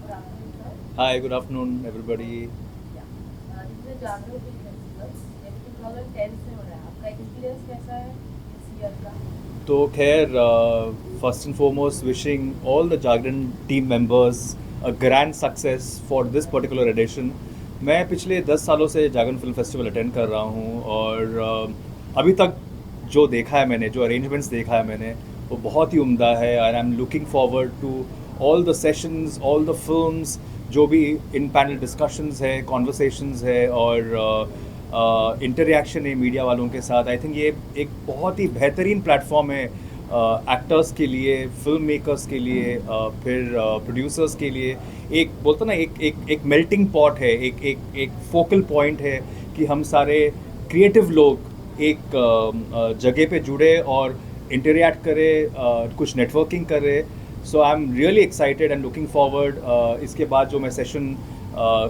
Hi, good afternoon, everybody. तो खैर first and foremost wishing all the Jagran team members a grand success for this particular edition. मैं पिछले 10 सालों से जागरण film festival attend कर रहा हूँ और अभी तक जो देखा है मैंने, जो अरेंजमेंट्स देखा है मैंने, वो बहुत ही उम्दा है. And I am looking forward to all the sessions, all the films, जो भी इन पैनल डिस्कशंस है, कॉन्वर्सेशंस है और इंटरेक्शन है मीडिया वालों के साथ. आई थिंक ये एक बहुत ही बेहतरीन प्लेटफॉर्म है एक्टर्स के लिए, फिल्म मेकर्स के लिए, फिर प्रोड्यूसर्स के लिए. एक बोलते ना, एक मेल्टिंग पॉट है, एक फोकल पॉइंट है कि हम सारे क्रिएटिव लोग एक जगह पे जुड़े और इंटरेक्ट करें, कुछ नेटवर्किंग करें. So I am really excited and looking forward. इसके बाद जो मैं सेशन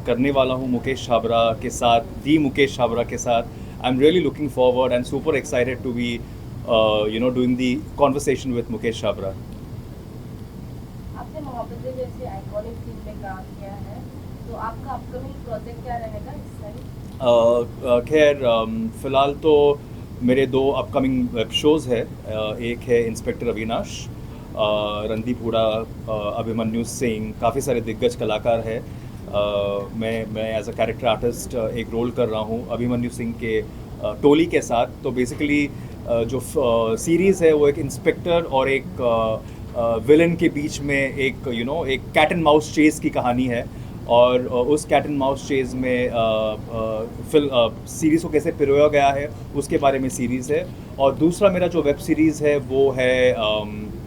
करने वाला हूँ मुकेश छाबरा के साथ, दी मुकेश छाबरा के साथ, I am really looking forward and super excited to be doing the conversation with Mukesh Chhabra. आपने मोहब्बतें जैसे आइकॉनिक फिल्म में काम किया है, तो आपका अपकमिंग प्रोजेक्ट क्या रहेगा इस टाइम? खैर फ़िलहाल तो मेरे दो अपकमिंग वेब शोज़ है. एक है इंस्पेक्टर अविनाश, रणदीप हुडा, अभिमन्यु सिंह, काफ़ी सारे दिग्गज कलाकार हैं. मैं एज अ कैरेक्टर आर्टिस्ट एक रोल कर रहा हूँ अभिमन्यु सिंह के टोली के साथ. तो बेसिकली जो सीरीज़ है वो एक इंस्पेक्टर और एक विलन के बीच में एक एक कैट एंड माउस चेज़ की कहानी है. और उस कैट एंड माउस चेज़ में सीरीज़ को कैसे पिरोया गया है उसके बारे में सीरीज़ है. और दूसरा मेरा जो वेब सीरीज़ है वो है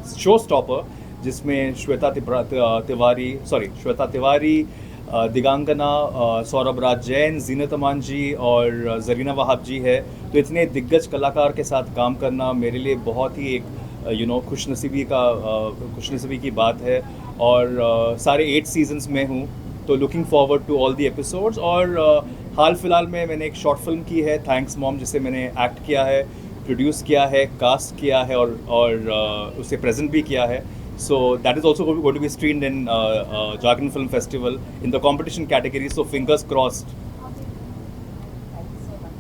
शो स्टॉपर, जिसमें श्वेता तिवारी, दिगांगना, सौरभ राज जैन, जीनत अमान जी और जरीना वहाब जी है. तो इतने दिग्गज कलाकार के साथ काम करना मेरे लिए बहुत ही एक खुशनसीबी की बात है. और सारे 8 सीजन्स में हूँ, तो looking forward to all the episodes. और हाल फिलहाल में मैंने एक शॉर्ट फिल्म की है, थैंक्स मॉम, जिसे मैंने एक्ट किया है, प्रोड्यूस किया है, कास्ट किया है और उसे प्रेजेंट भी किया है. So that is also going to be screened in Jharkhand Film Festival in the competition category. So fingers crossed.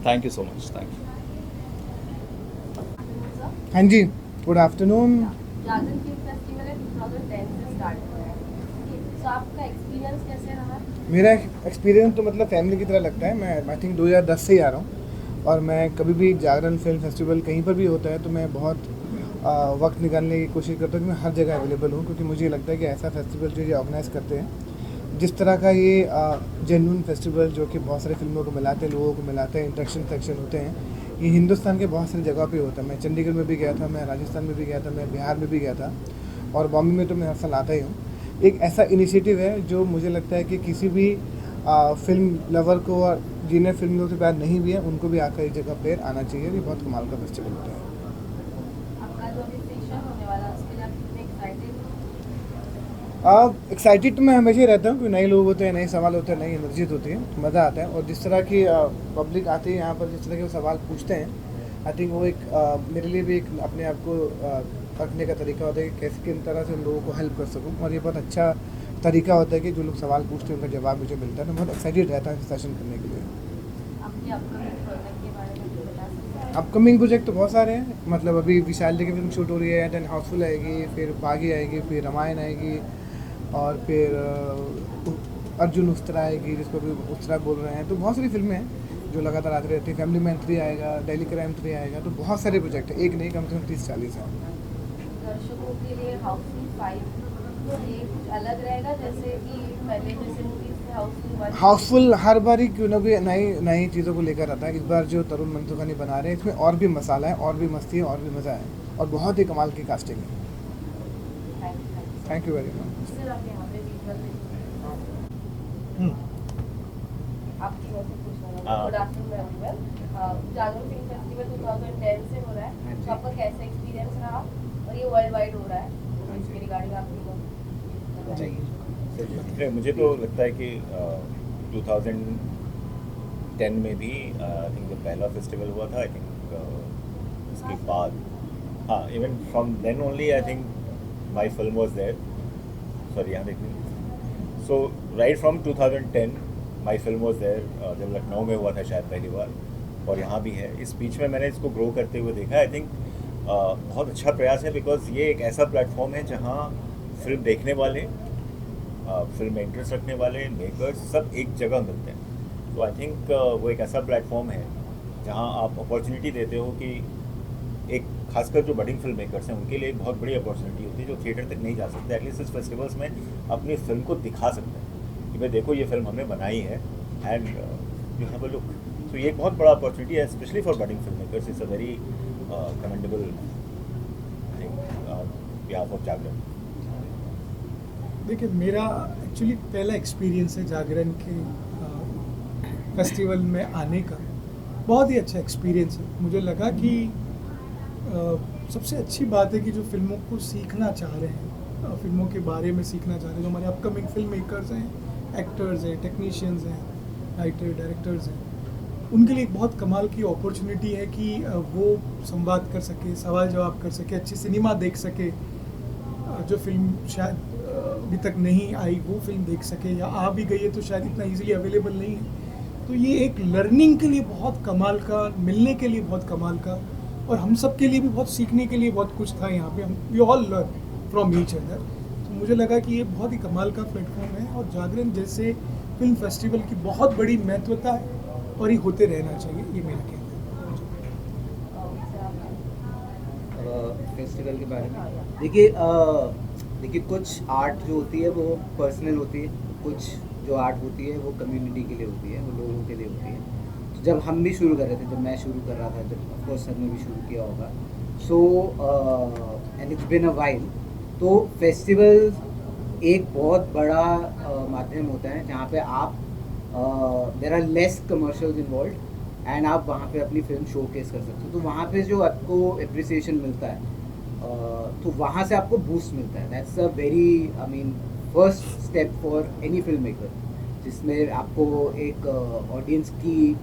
Thank you so much. Thank you. हाँ जी, गुड आफ्टरनून. जागरण फिल्म फेस्टिवल है 2010 से स्टार्ट हुआ है. तो आपका एक्सपीरियंस कैसे रहा? मेरा एक्सपीरियंस तो मतलब फैमिली की तरह लगता है. मैं आई थिंक 2010 से ही आ रहा हूँ और मैं कभी भी जागरण फिल्म फेस्टिवल कहीं पर भी होता है तो मैं बहुत वक्त निकालने की कोशिश करता हूँ कि मैं हर जगह अवेलेबल हूँ, क्योंकि मुझे लगता है कि ऐसा फेस्टिवल जो ये ऑर्गेनाइज़ करते हैं, जिस तरह का ये जेन्युइन फेस्टिवल जो कि बहुत सारी फिल्मों को मिलाते हैं, लोगों को मिलाते हैं, इंटरेक्शन सेक्शन होते हैं, ये हिंदुस्तान के बहुत सारी जगह पे होता है. मैं चंडीगढ़ में भी गया था, मैं राजस्थान में भी गया था, मैं बिहार में भी गया था और बॉम्बे में तो मैं हर साल आता ही हूँ. एक ऐसा इनिशिएटिव है जो मुझे लगता है कि किसी भी फिल्म लवर को और जिन्हें फिल्मों से प्यार नहीं भी है उनको भी आकर इस जगह पर आना चाहिए. ये बहुत कमाल का फेस्टिवल होता है. आपका जो अभी सेशन होने वाला है उसके लिए आप कितने एक्साइटेड? एक्साइटेड तो मैं हमेशा ही रहता हूँ, क्योंकि नए लोग होते हैं, नए सवाल होते हैं, नई एनर्जी होती है, मज़ा आता है. और जिस तरह की पब्लिक आती है यहाँ पर, जिस तरह के वो सवाल पूछते हैं, आई थिंक वो एक मेरे लिए भी एक अपने आप को रखने का तरीका होता है कि कैसे किन तरह से उन लोगों को हेल्प कर सकूँ. और ये बहुत अच्छा तरीका होता है कि जो लोग सवाल पूछते हैं उनका जवाब मुझे मिलता है. तो बहुत एक्साइटेड रहता है सेशन करने के लिए. आपके अपकमिंग प्रोजेक्ट के बारे में बता सकते हैं? अपकमिंग प्रोजेक्ट तो बहुत सारे हैं. मतलब अभी विशाल की फिल्म शूट हो रही है, देन हाउसफुल आएगी, फिर बागी आएगी, फिर रामायण आएगी, और फिर अर्जुन उस्तरा आएगी, जिसको भी उस्तरा बोल रहे हैं. तो बहुत सारी फिल्में हैं जो लगातार आती रहती है. फैमिली मैन 3 आएगा, डेली क्राइम 3 आएगा. तो बहुत सारे प्रोजेक्ट हैं, एक नहीं, कम से कम 30-40 हैं. दर्शकों के लिए हाउसफुल 5 ये कुछ अलग रहेगा, जैसे कि पहले जैसे मूवीज थे हाउसफुल 1? हाउसफुल हर बार ही क्यों ना कोई नई नई चीज़ों को लेकर आता है. इस बार जो तरुण मंसूखानी बना रहे हैं, इसमें और भी मसाला है, और भी मस्ती है, और भी मज़ा है, और बहुत ही कमाल की कास्टिंग है. Thank you very much. Sir आप यहाँ पे विजुअल आपकी ओर से पूछना है. Good afternoon everyone. Jagran film festival 2010 से हो रहा है, तो आपका कैसा एक्सपीरियंस रहा और ये वर्ल्ड वाइड हो रहा है, तो इसके रिगार्डिंग आपकी मुझे तो लगता है कि 2010 में भी आई थिंक जब पहला फेस्टिवल हुआ था, आई थिंक उसके बाद हाँ, even from then only I think my film was there. Sorry, यहाँ देखिए. So right from 2010 my film was there, जब लखनऊ में हुआ था शायद पहली बार, और यहाँ भी है। इस बीच में मैंने इसको ग्रो करते हुए देखा। आई थिंक बहुत अच्छा प्रयास है, बिकॉज ये एक ऐसा प्लेटफॉर्म है जहाँ फिल्म देखने वाले, फिल्म में इंटरेस्ट रखने वाले, मेकर्स सब एक जगह मिलते हैं। तो आई थिंक वो एक ऐसा प्लेटफॉर्म है जहाँ आप अपॉर्चुनिटी देते हो कि एक खासकर जो बडिंग फिल्म मेकर्स हैं उनके लिए एक बहुत बड़ी अपॉर्चुनिटी होती है, जो थिएटर तक नहीं जा सकते, एटलीस्ट इस फेस्टिवल्स में अपनी फिल्म को दिखा सकते हैं कि भाई देखो ये फिल्म हमने बनाई है and you have a look. तो ये एक बहुत बड़ा अपॉर्चुनिटी है, specially for budding film makers. It's a very commendable thing behalf of Jagran. देखिए, मेरा एक्चुअली पहला एक्सपीरियंस है जागरण के फेस्टिवल में आने का। बहुत ही अच्छा एक्सपीरियंस है। मुझे लगा कि सबसे अच्छी बात है कि जो फिल्मों को सीखना चाह रहे हैं, फिल्मों के बारे में सीखना चाह रहे हैं, जो हमारे अपकमिंग फिल्म मेकर्स हैं, एक्टर्स हैं, टेक्नीशियंस हैं, राइटर, डायरेक्टर्स हैं, उनके लिए एक बहुत कमाल की अपॉर्चुनिटी है कि वो संवाद कर सके, सवाल जवाब कर सके, अच्छी सिनेमा देख सके, जो फिल्म शायद अभी तक नहीं आई वो फिल्म देख सके, या आ भी गई है तो शायद इतना इजीली अवेलेबल नहीं है। तो ये एक लर्निंग के लिए बहुत कमाल का, मिलने के लिए बहुत कमाल का, और हम सब के लिए भी बहुत सीखने के लिए बहुत कुछ था यहाँ पे। हम we all learn from each other. तो मुझे लगा कि ये बहुत ही कमाल का प्लेटफॉर्म है, और जागरण जैसे फिल्म फेस्टिवल की बहुत बड़ी महत्वता है, और ये होते रहना चाहिए, ये मेरा कहना है। फेस्टिवल के बारे में देखिए कुछ आर्ट जो होती है वो पर्सनल होती है, कुछ जो आर्ट होती है वो कम्युनिटी के लिए होती है, वो लोगों के लिए होती है। तो जब हम भी शुरू कर रहे थे, जब मैं शुरू कर रहा था, जब ऑफकोर्स सर ने भी शुरू किया होगा, so and it's been a while, तो फेस्टिवल एक बहुत बड़ा माध्यम होता है जहाँ पे आप there are less commercials involved and आप वहाँ पे अपनी फिल्म शोकेस कर सकते हो। तो वहाँ पे जो आपको एप्रिसिएशन मिलता है, तो वहाँ से आपको बूस्ट मिलता है। That's a very first step for any film maker, जिसमें आपको एक ऑडियंस की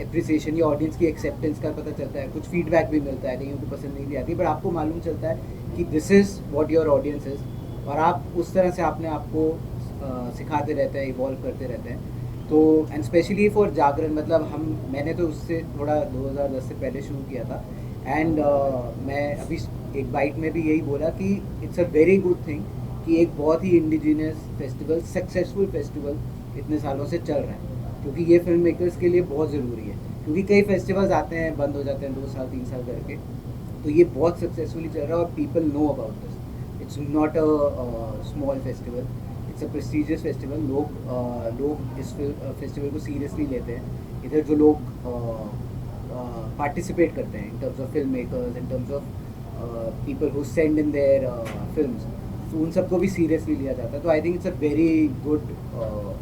एप्रिसिएशन या ऑडियंस की एक्सेप्टेंस का पता चलता है, कुछ फीडबैक भी मिलता है, नहीं उनको पसंद नहीं भी आती, बट आपको मालूम चलता है कि this is what your audience is, और आप उस तरह से अपने आप को सिखाते रहते हैं, इवॉल्व करते रहते हैं। तो एंड स्पेशली फॉर जागरण, मैंने तो उससे थोड़ा 2010 से पहले शुरू किया था, एंड मैं अभी एक बाइट में भी यही बोला कि it's a very good thing कि एक बहुत ही इंडिजिनियस फेस्टिवल, सक्सेसफुल फेस्टिवल इतने सालों से चल रहा है, क्योंकि ये फिल्म मेकर्स के लिए बहुत ज़रूरी है। क्योंकि कई फेस्टिवल्स आते हैं, बंद हो जाते हैं 2 साल 3 साल करके, तो ये बहुत सक्सेसफुली चल रहा है और people know about this. It's not a small festival, it's a prestigious festival. लोग इस फेस्टिवल को सीरियसली लेते हैं। इधर जो लोग पार्टिसिपेट करते हैं in terms of film makers, in terms of people who send in their films, तो उन सबको भी सीरियसली लिया जाता है। तो I think it's a very good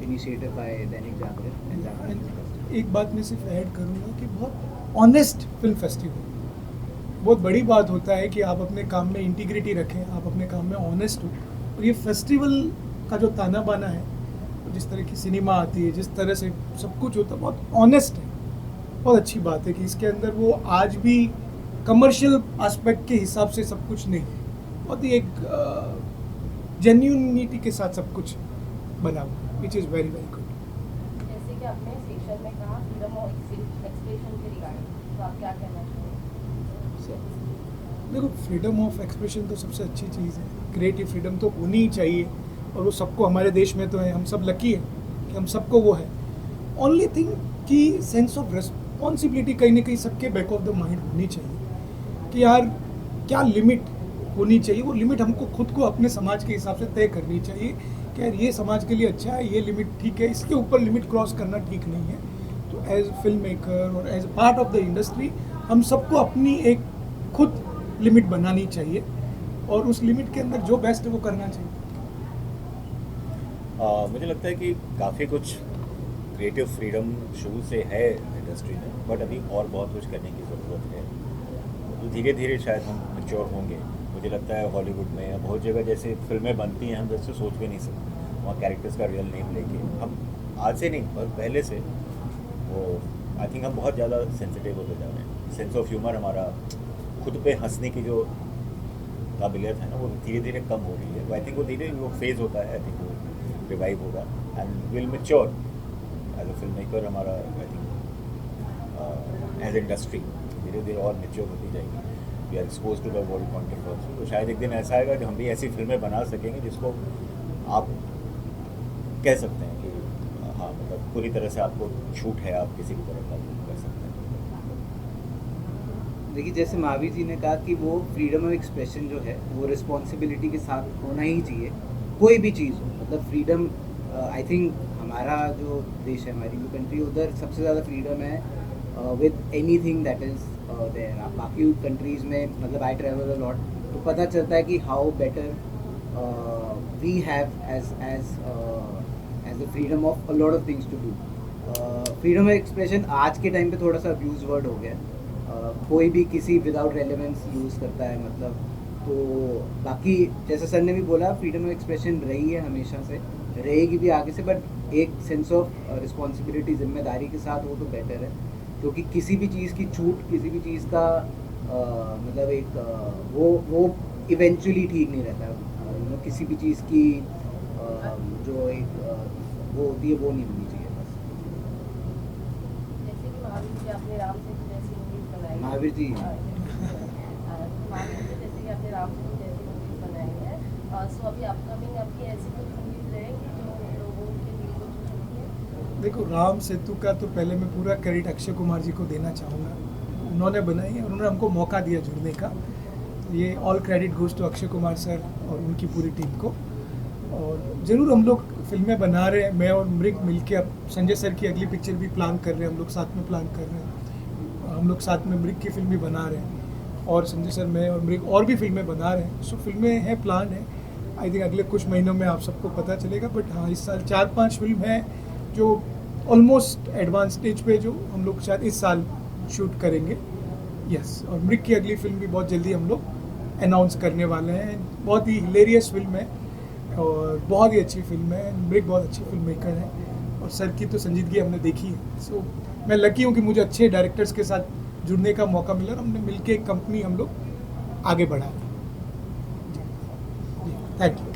initiative by Dainik Jagran. एक बात मैं सिर्फ ऐड करूँगा कि बहुत ऑनेस्ट फिल्म फेस्टिवल, बहुत बड़ी बात होता है कि आप अपने काम में इंटीग्रिटी रखें, आप अपने काम में ऑनेस्ट हो। और ये फेस्टिवल का जो ताना बाना है, जिस तरह की सिनेमा आती है, जिस तरह से सब कुछ होता है, बहुत ऑनेस्ट है। बहुत अच्छी बात है कि इसके अंदर वो आज भी कमर्शियल एस्पेक्ट के हिसाब से सब कुछ नहीं, बहुत ही एक जेन्युइनिटी के साथ सब कुछ बना हुआ, which is very very good. जैसे कि आपने सेशन में कहा फ्रीडम ऑफ एक्सप्रेशन के रिगार्डिंग, तो आप क्या कहना चाहेंगे? देखो, फ्रीडम ऑफ एक्सप्रेशन तो सबसे अच्छी चीज़ है, क्रिएटिव फ्रीडम तो होनी ही चाहिए, और वो सबको, हमारे देश में तो है, हम सब लकी है कि हम सबको वो है। ओनली थिंग कि सेंस ऑफ रिस्पॉन्सिबिलिटी कहीं ना कहीं सबके बैक ऑफ द माइंड होनी चाहिए कि यार क्या लिमिट होनी चाहिए। वो लिमिट हमको खुद को अपने समाज के हिसाब से तय करनी चाहिए कि यार ये समाज के लिए अच्छा है, ये लिमिट ठीक है, इसके ऊपर लिमिट क्रॉस करना ठीक नहीं है। तो एज फिल्म मेकर और as part of the industry हम सबको अपनी एक खुद लिमिट बनानी चाहिए, और उस लिमिट के अंदर जो बेस्ट है वो करना चाहिए। मुझे लगता है कि काफ़ी कुछ क्रिएटिव फ्रीडम शुरू से है इंडस्ट्री में, बट अभी और बहुत कुछ करने की ज़रूरत है। तो धीरे धीरे शायद हम मैच्योर होंगे। मुझे लगता है हॉलीवुड में या बहुत जगह जैसे फिल्में बनती हैं, हम वैसे सोच भी नहीं सकते, वहाँ कैरेक्टर्स का रियल नेम लेके हम आज से नहीं पर पहले से वो आई थिंक हम बहुत ज़्यादा सेंसिटिव होते जा रहे हैं। सेंस ऑफ ह्यूमर, हमारा खुद पे हंसने की जो काबिलियत है ना, वो धीरे धीरे कम हो रही है। आई थिंक वो धीरे वो फेज़ होता है। आई थिंक वो रिवाइव होगा and will mature as a film maker. हमारा आई थिंक एज इंडस्ट्री धीरे धीरे और मैच्योर होती जाएगी। We are expose to the world contemporary, तो शायद एक दिन ऐसा आएगा कि हम भी ऐसी फिल्में बना सकेंगे जिसको आप कह सकते हैं कि हाँ मतलब पूरी तरह से आपको छूट है, आप किसी भी तरह का कर सकते हैं। देखिए जैसे महावीर जी ने कहा कि वो फ्रीडम ऑफ एक्सप्रेशन जो है वो रिस्पॉन्सिबिलिटी के साथ होना ही चाहिए, कोई भी चीज़ हो। मतलब फ्रीडम आई थिंक हमारा जो देश है, हमारी जो कंट्री, उधर सबसे ज़्यादा फ्रीडम है with anything that is there. आप बाकी कंट्रीज़ में मतलब आई ट्रैवल अ लॉट, तो पता चलता है कि how better we have as the freedom of a lot of things to do. Freedom of expression आज के टाइम पे थोड़ा सा अब्यूज वर्ड हो गया। कोई भी किसी विदाउट रेलेवेंस यूज़ करता है मतलब। तो बाकी जैसे सर ने भी बोला, फ्रीडम ऑफ एक्सप्रेशन रही है हमेशा से, रहेगी भी आगे से, बट एक सेंस ऑफ रिस्पॉन्सिबिलिटी, जिम्मेदारी के साथ हो तो बेटर है। क्योंकि किसी भी चीज़ की छूट, किसी भी चीज़ का मतलब एक वो इवेंचुअली ठीक नहीं रहता। किसी भी चीज़ की जो एक वो होती है वो नहीं होनी चाहिए बस। जैसे कि महावीर जी आपने राम सेतु जैसी मूवीज बनाई, महावीर जी। महावीर जी जैसे कि आपने राम सेतु जैसी मूवीज बनाई है, सो अभी अपकमिंग आपकी ऐसी कुछ मूवीज रहेंगी जो लोगों के दिल को छू सकती है? देखो, राम सेतु का तो पहले मैं पूरा क्रेडिट अक्षय कुमार जी को देना चाहूँगा। उन्होंने बनाई है, उन्होंने हमको मौका दिया जुड़ने का। ये all credit goes to Akshay Kumar sir और उनकी पूरी टीम को। और ज़रूर हम लोग फिल्में बना रहे हैं, मैं और मृग मिलके। अब संजय सर की अगली पिक्चर भी प्लान कर रहे हैं, हम लोग साथ में प्लान कर रहे हैं। हम लोग साथ में मृग की फिल्म भी बना रहे हैं, और संजय सर, मैं और मृग और भी फिल्में बना रहे हैं। सो फिल्में हैं, प्लान है। आई थिंक अगले कुछ महीनों में आप सबको पता चलेगा। बट हाँ, इस साल 4-5 फिल्म हैं जो ऑलमोस्ट एडवांस स्टेज पे, जो हम लोग शायद इस साल शूट करेंगे। यस, और मृग की अगली फिल्म भी बहुत जल्दी हम लोग अनाउंस करने वाले हैं। बहुत ही हिलेरियस फिल्म है और बहुत ही अच्छी फिल्म है। मृग बहुत अच्छी फिल्म मेकर है, और सर की तो संजीदगी हमने देखी है। सो मैं लकी हूँ कि मुझे अच्छे डायरेक्टर्स के साथ जुड़ने का मौका मिला, और हमने मिलके एक कंपनी हम लोग आगे बढ़ाई। Thank you.